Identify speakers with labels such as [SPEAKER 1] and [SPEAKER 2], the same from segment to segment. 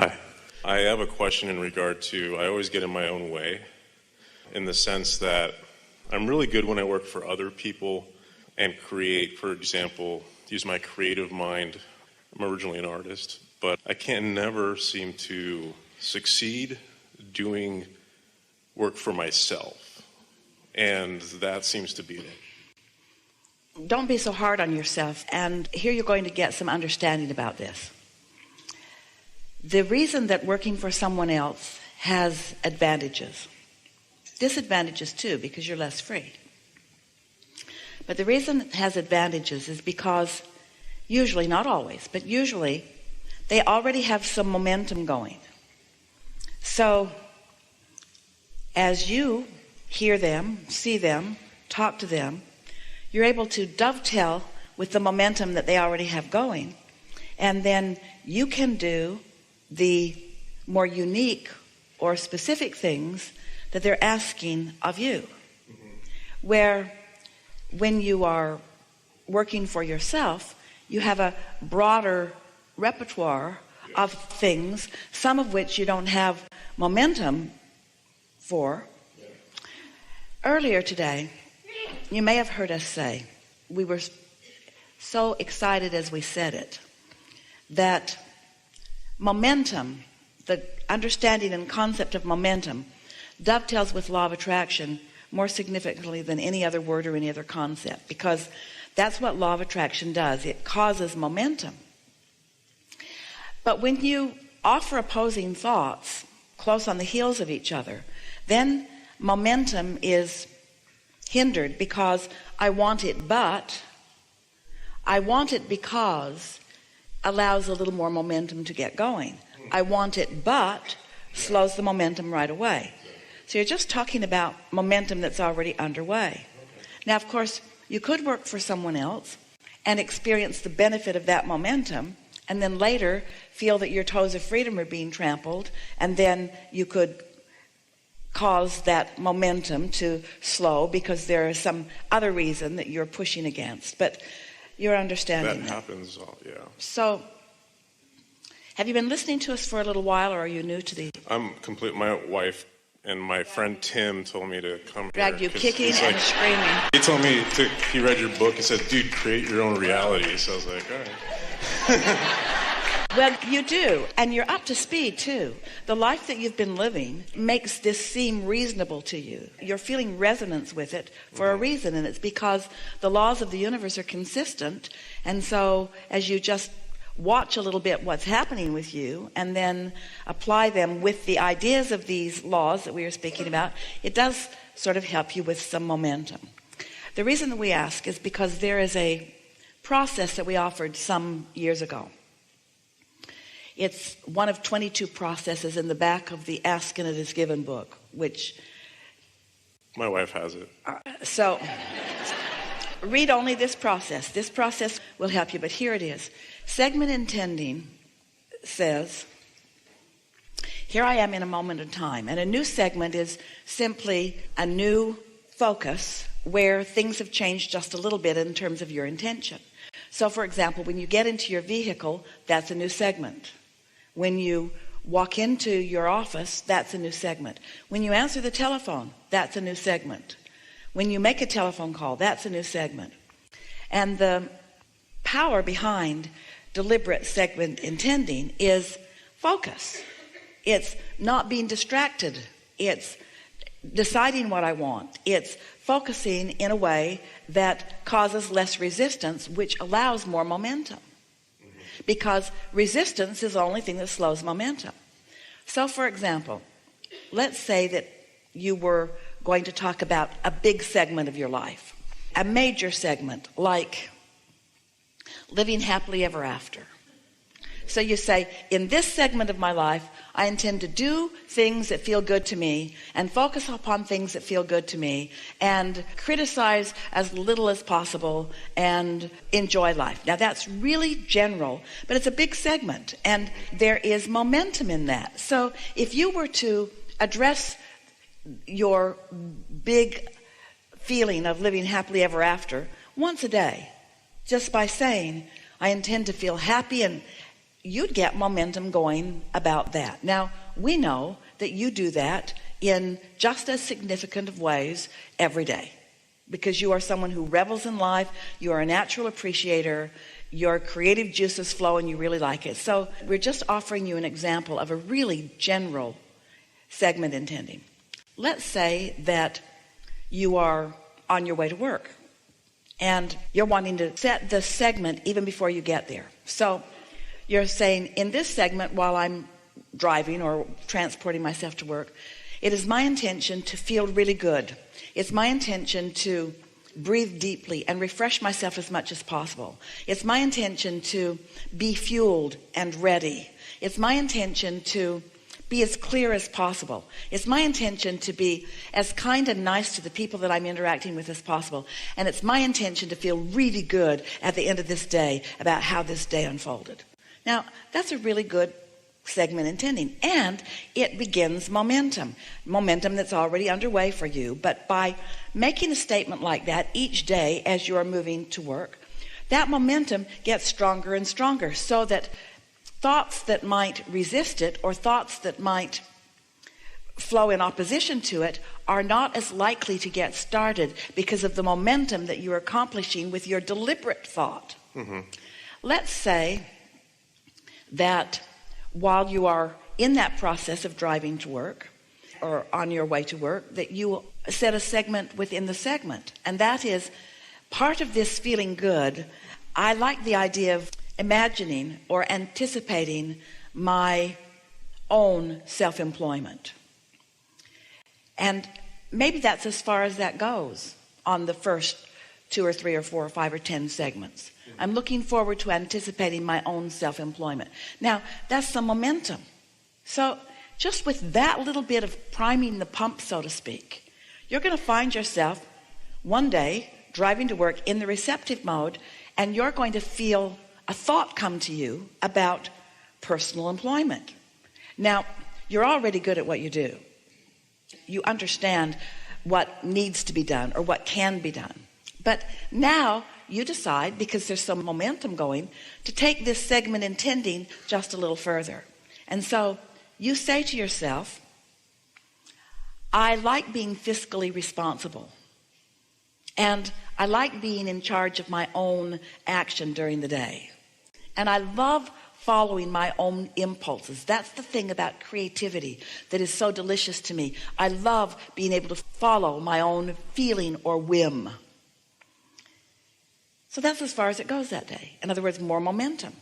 [SPEAKER 1] Hi. I have a question in regard to, I always get in my own way in the sense that I'm really good when I work for other people and create, for example, use my creative mind. I'm originally an artist, but I can never seem to succeed doing work for myself. And that seems to be it.
[SPEAKER 2] Don't be so hard on yourself, and here you're going to get some understanding about this. The reason that working for someone else has advantages, disadvantages too, because you're less free. But the reason it has advantages is because usually, not always, but usually they already have some momentum going. So as you hear them, see them, talk to them, you're able to dovetail with the momentum that they already have going. And then you can do the more unique or specific things that they're asking of you. Where when you are working for yourself, you have a broader repertoire of things, some of which you don't have momentum for. Earlier today, you may have heard us say, we were so excited as we said it, that momentum, the understanding and concept of momentum, dovetails with law of attraction more significantly than any other word or any other concept, because that's what law of attraction does. It causes momentum. But when you offer opposing thoughts close on the heels of each other, then momentum is hindered, because I want it, but I want it because allows a little more momentum to get going. I want it, but slows the momentum right away. So you're just talking about momentum that's already underway. Now, of course, you could work for someone else and experience the benefit of that momentum, and then later feel that your toes of freedom are being trampled, and then you could cause that momentum to slow because there is some other reason that you're pushing against. But you're understanding
[SPEAKER 1] that happens, yeah.
[SPEAKER 2] So have you been listening to us for a little while, or are you new to the...
[SPEAKER 1] I'm complete. My wife and my friend Tim told me to come
[SPEAKER 2] drag
[SPEAKER 1] here.
[SPEAKER 2] You kicking and screaming.
[SPEAKER 1] He told me, he read your book and said, dude, create your own reality. So I was like, all right.
[SPEAKER 2] Well, you do, and you're up to speed too. The life that you've been living makes this seem reasonable to you. You're feeling resonance with it for a reason, and it's because the laws of the universe are consistent. And so as you just watch a little bit what's happening with you and then apply them with the ideas of these laws that we are speaking about, it does sort of help you with some momentum. The reason that we ask is because there is a process that we offered some years ago. It's one of 22 processes in the back of the Ask and It Is Given book, which...
[SPEAKER 1] My wife has it.
[SPEAKER 2] So read only this process. This process will help you, but here it is. Segment intending says, here I am in a moment in time. And a new segment is simply a new focus where things have changed just a little bit in terms of your intention. So, for example, when you get into your vehicle, that's a new segment. When you walk into your office, that's a new segment. When you answer the telephone, that's a new segment. When you make a telephone call, that's a new segment. And the power behind deliberate segment intending is focus. It's not being distracted. It's deciding what I want. It's focusing in a way that causes less resistance, which allows more momentum. Because resistance is the only thing that slows momentum. So, for example, let's say that you were going to talk about a big segment of your life, a major segment like living happily ever after. So you say, in this segment of my life, I intend to do things that feel good to me and focus upon things that feel good to me and criticize as little as possible and enjoy life. Now that's really general, but it's a big segment and there is momentum in that. So if you were to address your big feeling of living happily ever after once a day, just by saying, I intend to feel happy and you'd get momentum going about that. Now, we know that you do that in just as significant of ways every day, because you are someone who revels in life, you are a natural appreciator, your creative juices flow and you really like it. So we're just offering you an example of a really general segment intending. Let's say that you are on your way to work and you're wanting to set the segment even before you get there. So you're saying, in this segment, while I'm driving or transporting myself to work, it is my intention to feel really good. It's my intention to breathe deeply and refresh myself as much as possible. It's my intention to be fueled and ready. It's my intention to be as clear as possible. It's my intention to be as kind and nice to the people that I'm interacting with as possible. And it's my intention to feel really good at the end of this day about how this day unfolded. Now, that's a really good segment intending, and it begins momentum that's already underway for you. But by making a statement like that each day as you are moving to work, that momentum gets stronger and stronger, so that thoughts that might resist it or thoughts that might flow in opposition to it are not as likely to get started because of the momentum that you're accomplishing with your deliberate thought. Let's say that while you are in that process of driving to work or on your way to work, that you set a segment within the segment. And that is part of this feeling good. I like the idea of imagining or anticipating my own self-employment. And maybe that's as far as that goes on the first 2 or 3 or 4 or 5 or 10 segments. I'm looking forward to anticipating my own self-employment. Now, that's some momentum. So just with that little bit of priming the pump, so to speak, you're going to find yourself one day driving to work in the receptive mode, and you're going to feel a thought come to you about personal employment. Now, you're already good at what you do. You understand what needs to be done or what can be done. But now you decide, because there's some momentum going, to take this segment intending just a little further. And so you say to yourself, I like being fiscally responsible. And I like being in charge of my own action during the day. And I love following my own impulses. That's the thing about creativity that is so delicious to me. I love being able to follow my own feeling or whim. So that's as far as it goes that day. In other words, more momentum.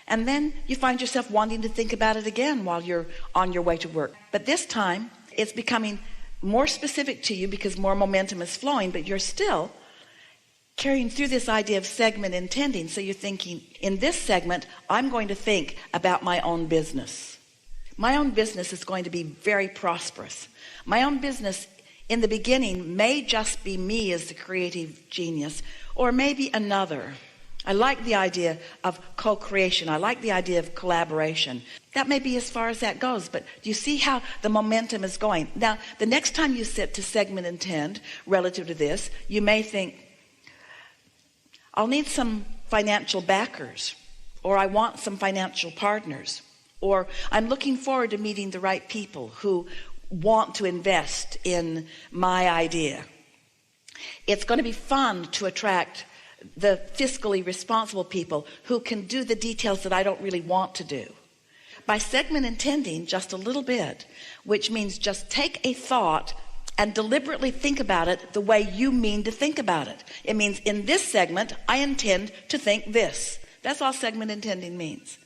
[SPEAKER 2] And then you find yourself wanting to think about it again while you're on your way to work. But this time, it's becoming more specific to you because more momentum is flowing, but you're still carrying through this idea of segment intending. So you're thinking, in this segment, I'm going to think about my own business. My own business is going to be very prosperous. My own business in the beginning may just be me as the creative genius, or maybe another. I like the idea of co-creation. I like the idea of collaboration. That may be as far as that goes, but do you see how the momentum is going? Now, the next time you sit to segment intend relative to this, you may think, I'll need some financial backers, or I want some financial partners, or I'm looking forward to meeting the right people who want to invest in my idea. It's going to be fun to attract the fiscally responsible people who can do the details that I don't really want to do. By segment intending just a little bit, which means just take a thought and deliberately think about it the way you mean to think about it. It means in this segment, I intend to think this. That's all segment intending means.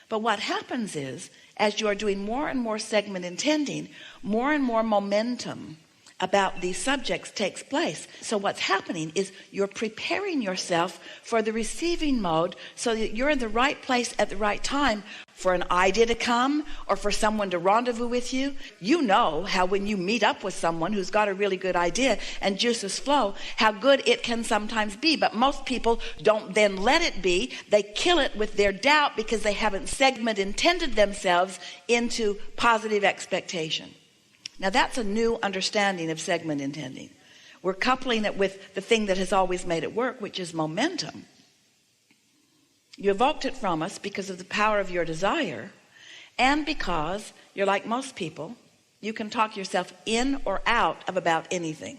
[SPEAKER 2] But what happens is, as you are doing more and more segment intending, more and more momentum about these subjects takes place. So what's happening is you're preparing yourself for the receiving mode so that you're in the right place at the right time for an idea to come or for someone to rendezvous with you. You know how when you meet up with someone who's got a really good idea and juices flow, how good it can sometimes be. But most people don't then let it be. They kill it with their doubt because they haven't segment intended themselves into positive expectation. Now that's a new understanding of segment intending. We're coupling it with the thing that has always made it work, which is momentum. You evoked it from us because of the power of your desire, and because you're like most people, you can talk yourself in or out of about anything.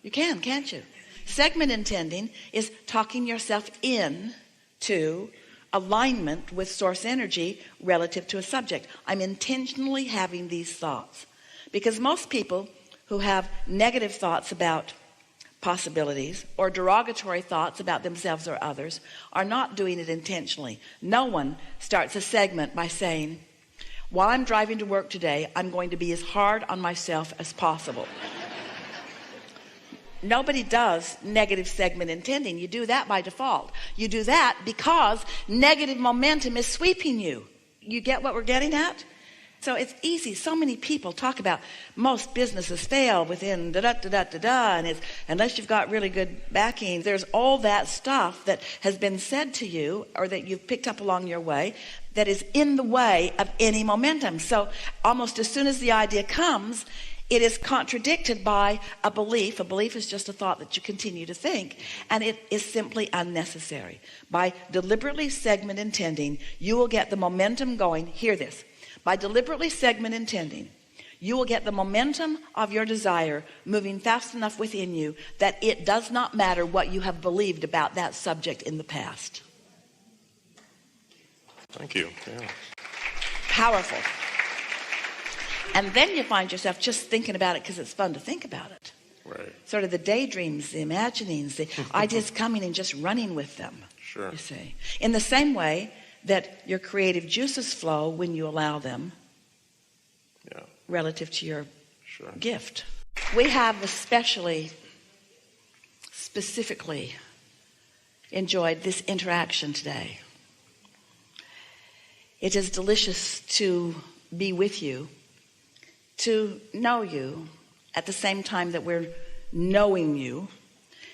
[SPEAKER 2] You can, can't you? Segment intending is talking yourself in to alignment with source energy relative to a subject. I'm intentionally having these thoughts, because most people who have negative thoughts about possibilities or derogatory thoughts about themselves or others are not doing it intentionally. No one starts a segment by saying, while I'm driving to work today, I'm going to be as hard on myself as possible. Nobody does negative segment intending. You do that by default. You do that because negative momentum is sweeping you. You get what we're getting at? So it's easy. So many people talk about most businesses fail within and it's unless you've got really good backing. There's all that stuff that has been said to you or that you've picked up along your way that is in the way of any momentum. So almost as soon as the idea comes, it is contradicted by a belief. A belief is just a thought that you continue to think, and it is simply unnecessary. By deliberately segment intending, you will get the momentum going. Hear this. By deliberately segment intending, you will get the momentum of your desire moving fast enough within you that it does not matter what you have believed about that subject in the past.
[SPEAKER 1] Thank you. Yeah.
[SPEAKER 2] Powerful. And then you find yourself just thinking about it because it's fun to think about it.
[SPEAKER 1] Right.
[SPEAKER 2] Sort of the daydreams, the imaginings, the ideas coming and just running with them.
[SPEAKER 1] Sure.
[SPEAKER 2] You see. In the same way that your creative juices flow when you allow them,
[SPEAKER 1] Yeah.
[SPEAKER 2] relative to your
[SPEAKER 1] Sure.
[SPEAKER 2] gift. We have specifically enjoyed this interaction today. It is delicious to be with you, to know you at the same time that we're knowing you,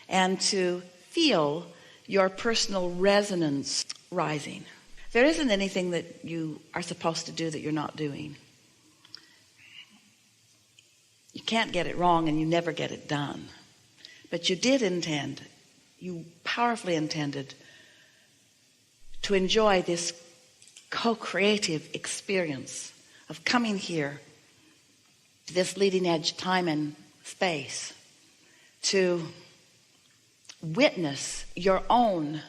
[SPEAKER 2] and to feel your personal resonance rising. There isn't anything that you are supposed to do that you're not doing. You can't get it wrong and you never get it done. But you did intend, you powerfully intended to enjoy this co-creative experience of coming here to this leading edge time and space to witness your own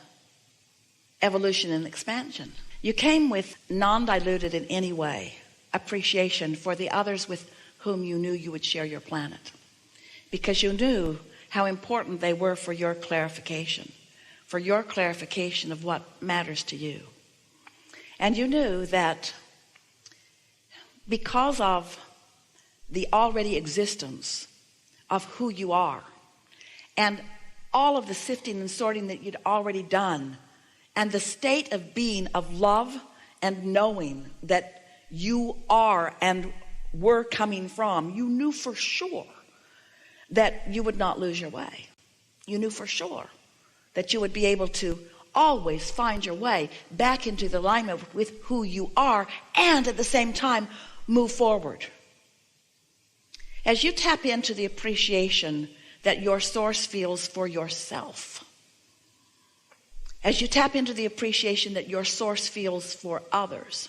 [SPEAKER 2] evolution and expansion. You came with non-diluted in any way appreciation for the others with whom you knew you would share your planet, because you knew how important they were for your clarification of what matters to you. And you knew that because of the already existence of who you are and all of the sifting and sorting that you'd already done, and the state of being of love and knowing that you are and were coming from, you knew for sure that you would not lose your way. You knew for sure that you would be able to always find your way back into the alignment with who you are, and at the same time move forward. As you tap into the appreciation that your source feels for yourself, as you tap into the appreciation that your source feels for others,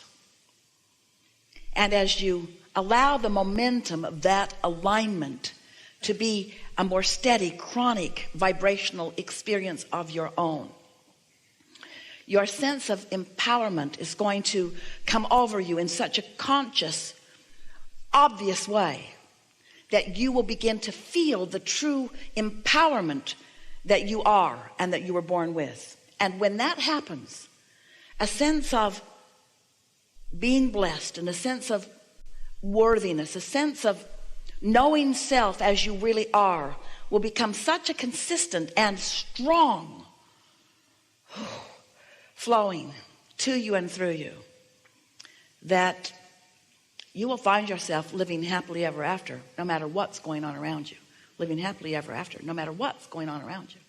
[SPEAKER 2] and as you allow the momentum of that alignment to be a more steady, chronic, vibrational experience of your own, your sense of empowerment is going to come over you in such a conscious, obvious way that you will begin to feel the true empowerment that you are and that you were born with. And when that happens, a sense of being blessed and a sense of worthiness, a sense of knowing self as you really are, will become such a consistent and strong flowing to you and through you that you will find yourself living happily ever after, no matter what's going on around you. Living happily ever after, no matter what's going on around you.